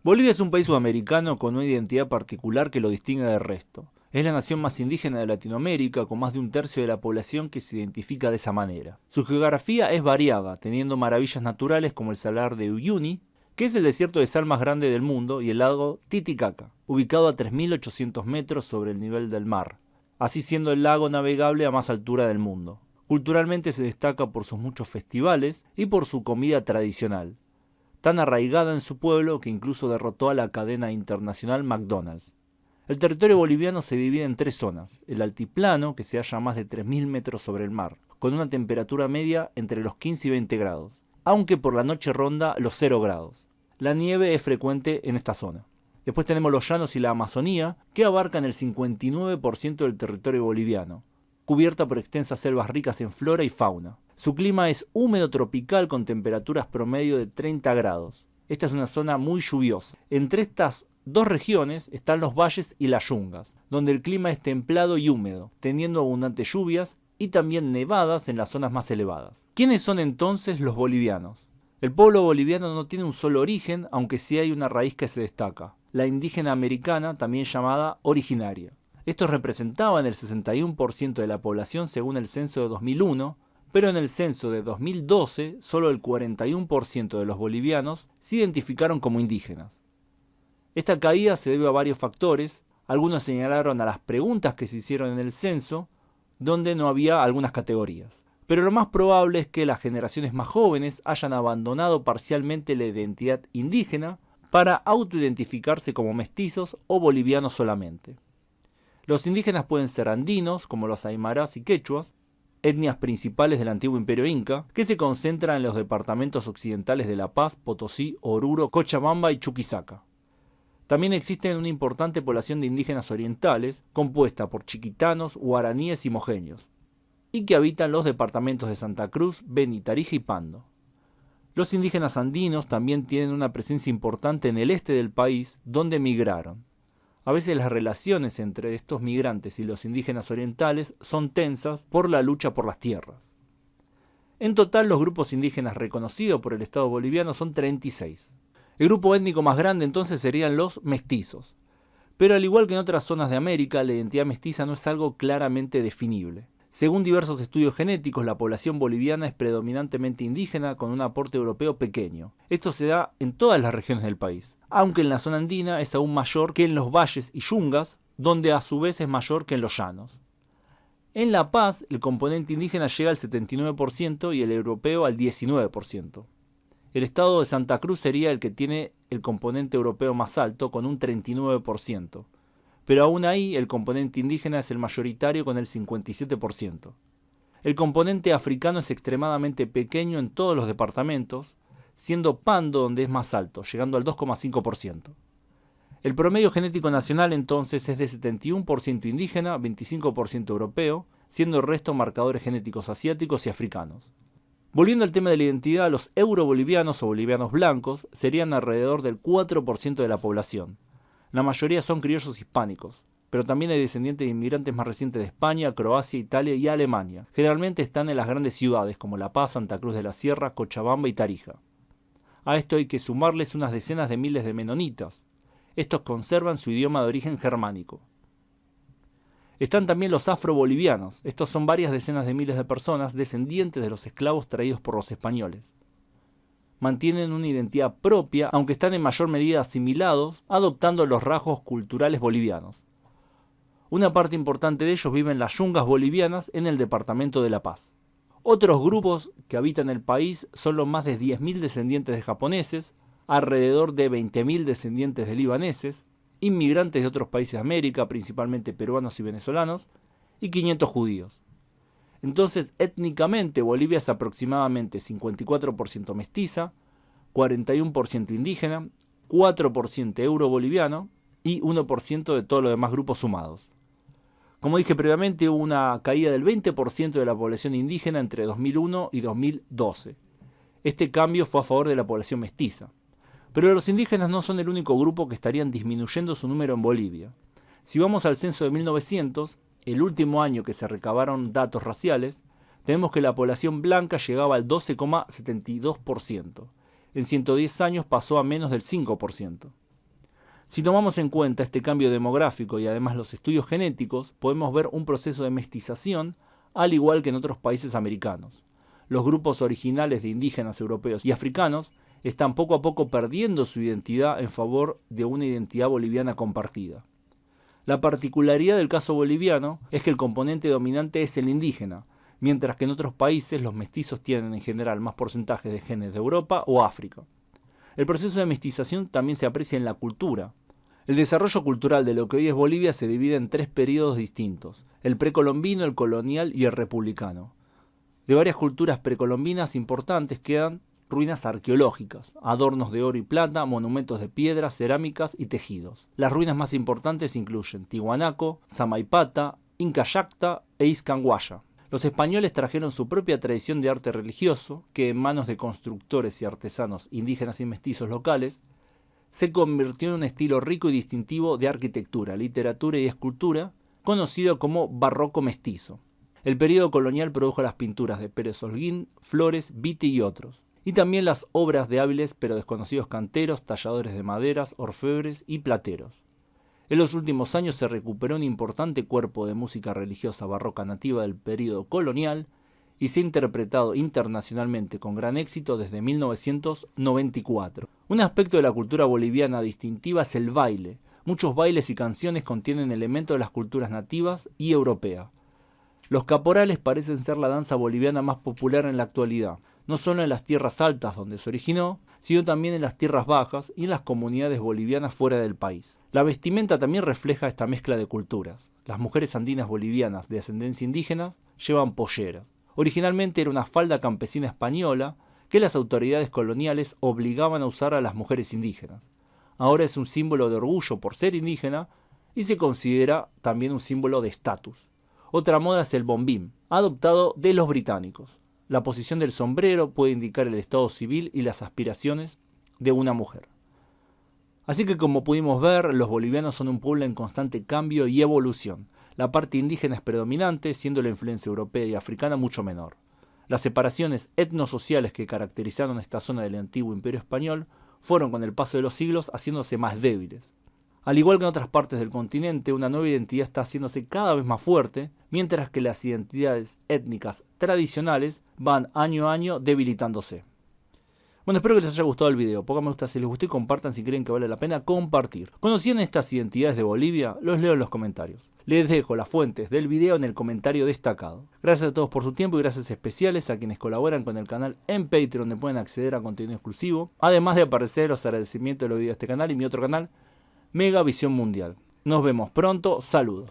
Bolivia es un país sudamericano con una identidad particular que lo distingue del resto. Es la nación más indígena de Latinoamérica, con más de un tercio de la población que se identifica de esa manera. Su geografía es variada, teniendo maravillas naturales como el salar de Uyuni, que es el desierto de sal más grande del mundo, y el lago Titicaca, ubicado a 3.800 metros sobre el nivel del mar, así siendo el lago navegable a más altura del mundo. Culturalmente se destaca por sus muchos festivales y por su comida tradicional, tan arraigada en su pueblo que incluso derrotó a la cadena internacional McDonald's. El territorio boliviano se divide en tres zonas: el altiplano, que se halla a más de 3.000 metros sobre el mar, con una temperatura media entre los 15 y 20 grados, aunque por la noche ronda los 0 grados. La nieve es frecuente en esta zona. Después tenemos los llanos y la Amazonía, que abarcan el 59% del territorio boliviano, cubierta por extensas selvas ricas en flora y fauna. Su clima es húmedo tropical con temperaturas promedio de 30 grados. Esta es una zona muy lluviosa. Entre estas dos regiones están los valles y las yungas, donde el clima es templado y húmedo, teniendo abundantes lluvias y también nevadas en las zonas más elevadas. ¿Quiénes son entonces los bolivianos? El pueblo boliviano no tiene un solo origen, aunque sí hay una raíz que se destaca: la indígena americana, también llamada originaria. Estos representaban el 61% de la población según el censo de 2001, pero en el censo de 2012 solo el 41% de los bolivianos se identificaron como indígenas. Esta caída se debe a varios factores. Algunos señalaron a las preguntas que se hicieron en el censo, donde no había algunas categorías. Pero lo más probable es que las generaciones más jóvenes hayan abandonado parcialmente la identidad indígena para autoidentificarse como mestizos o bolivianos solamente. Los indígenas pueden ser andinos, como los aymarás y quechuas, etnias principales del antiguo imperio inca, que se concentran en los departamentos occidentales de La Paz, Potosí, Oruro, Cochabamba y Chuquisaca. También existe una importante población de indígenas orientales, compuesta por chiquitanos, guaraníes y mojeños, y que habitan los departamentos de Santa Cruz, Beni, Tarija y Pando. Los indígenas andinos también tienen una presencia importante en el este del país, donde migraron. A veces las relaciones entre estos migrantes y los indígenas orientales son tensas por la lucha por las tierras. En total, los grupos indígenas reconocidos por el Estado boliviano son 36. El grupo étnico más grande entonces serían los mestizos. Pero al igual que en otras zonas de América, la identidad mestiza no es algo claramente definible. Según diversos estudios genéticos, la población boliviana es predominantemente indígena con un aporte europeo pequeño. Esto se da en todas las regiones del país, aunque en la zona andina es aún mayor que en los valles y yungas, donde a su vez es mayor que en los llanos. En La Paz, el componente indígena llega al 79% y el europeo al 19%. El estado de Santa Cruz sería el que tiene el componente europeo más alto, con un 39%. Pero aún ahí el componente indígena es el mayoritario con el 57%. El componente africano es extremadamente pequeño en todos los departamentos, siendo Pando donde es más alto, llegando al 2,5%. El promedio genético nacional entonces es de 71% indígena, 25% europeo, siendo el resto marcadores genéticos asiáticos y africanos. Volviendo al tema de la identidad, los eurobolivianos o bolivianos blancos serían alrededor del 4% de la población. La mayoría son criollos hispánicos, pero también hay descendientes de inmigrantes más recientes de España, Croacia, Italia y Alemania. Generalmente están en las grandes ciudades como La Paz, Santa Cruz de la Sierra, Cochabamba y Tarija. A esto hay que sumarles unas decenas de miles de menonitas. Estos conservan su idioma de origen germánico. Están también los afrobolivianos. Estos son varias decenas de miles de personas descendientes de los esclavos traídos por los españoles. Mantienen una identidad propia, aunque están en mayor medida asimilados, adoptando los rasgos culturales bolivianos. Una parte importante de ellos vive en las yungas bolivianas en el departamento de La Paz. Otros grupos que habitan el país son los más de 10.000 descendientes de japoneses, alrededor de 20.000 descendientes de libaneses, inmigrantes de otros países de América, principalmente peruanos y venezolanos, y 500 judíos. Entonces, étnicamente, Bolivia es aproximadamente 54% mestiza, 41% indígena, 4% euroboliviano y 1% de todos los demás grupos sumados. Como dije previamente, hubo una caída del 20% de la población indígena entre 2001 y 2012. Este cambio fue a favor de la población mestiza. Pero los indígenas no son el único grupo que estarían disminuyendo su número en Bolivia. Si vamos al censo de 1900, el último año que se recabaron datos raciales, tenemos que la población blanca llegaba al 12,72%. En 110 años pasó a menos del 5%. Si tomamos en cuenta este cambio demográfico y además los estudios genéticos, podemos ver un proceso de mestización al igual que en otros países americanos. Los grupos originales de indígenas europeos y africanos están poco a poco perdiendo su identidad en favor de una identidad boliviana compartida. La particularidad del caso boliviano es que el componente dominante es el indígena, mientras que en otros países los mestizos tienen en general más porcentajes de genes de Europa o África. El proceso de mestización también se aprecia en la cultura. El desarrollo cultural de lo que hoy es Bolivia se divide en 3 periodos distintos: el precolombino, el colonial y el republicano. De varias culturas precolombinas importantes quedan ruinas arqueológicas, adornos de oro y plata, monumentos de piedra, cerámicas y tejidos. Las ruinas más importantes incluyen Tiwanaco, Samaipata, Incayacta e Iscanguaya. Los españoles trajeron su propia tradición de arte religioso, que en manos de constructores y artesanos indígenas y mestizos locales, se convirtió en un estilo rico y distintivo de arquitectura, literatura y escultura, conocido como barroco mestizo. El período colonial produjo las pinturas de Pérez Holguín, Flores, Vitti y otros, y también las obras de hábiles pero desconocidos canteros, talladores de maderas, orfebres y plateros. En los últimos años se recuperó un importante cuerpo de música religiosa barroca nativa del período colonial y se ha interpretado internacionalmente con gran éxito desde 1994. Un aspecto de la cultura boliviana distintiva es el baile. Muchos bailes y canciones contienen elementos de las culturas nativas y europeas. Los caporales parecen ser la danza boliviana más popular en la actualidad, no solo en las tierras altas donde se originó, sino también en las tierras bajas y en las comunidades bolivianas fuera del país. La vestimenta también refleja esta mezcla de culturas. Las mujeres andinas bolivianas de ascendencia indígena llevan polleras. Originalmente era una falda campesina española que las autoridades coloniales obligaban a usar a las mujeres indígenas. Ahora es un símbolo de orgullo por ser indígena y se considera también un símbolo de estatus. Otra moda es el bombín, adoptado de los británicos. La posición del sombrero puede indicar el estado civil y las aspiraciones de una mujer. Así que, como pudimos ver, los bolivianos son un pueblo en constante cambio y evolución. La parte indígena es predominante, siendo la influencia europea y africana mucho menor. Las separaciones etnosociales que caracterizaron esta zona del antiguo Imperio Español fueron con el paso de los siglos haciéndose más débiles. Al igual que en otras partes del continente, una nueva identidad está haciéndose cada vez más fuerte, mientras que las identidades étnicas tradicionales van año a año debilitándose. Bueno, espero que les haya gustado el video. Pónganme me gusta si les gustó y compartan si creen que vale la pena compartir. ¿Conocían estas identidades de Bolivia? Los leo en los comentarios. Les dejo las fuentes del video en el comentario destacado. Gracias a todos por su tiempo y gracias especiales a quienes colaboran con el canal en Patreon, donde pueden acceder a contenido exclusivo, además de aparecer los agradecimientos de los videos de este canal y mi otro canal, Mega Visión Mundial. Nos vemos pronto, saludos.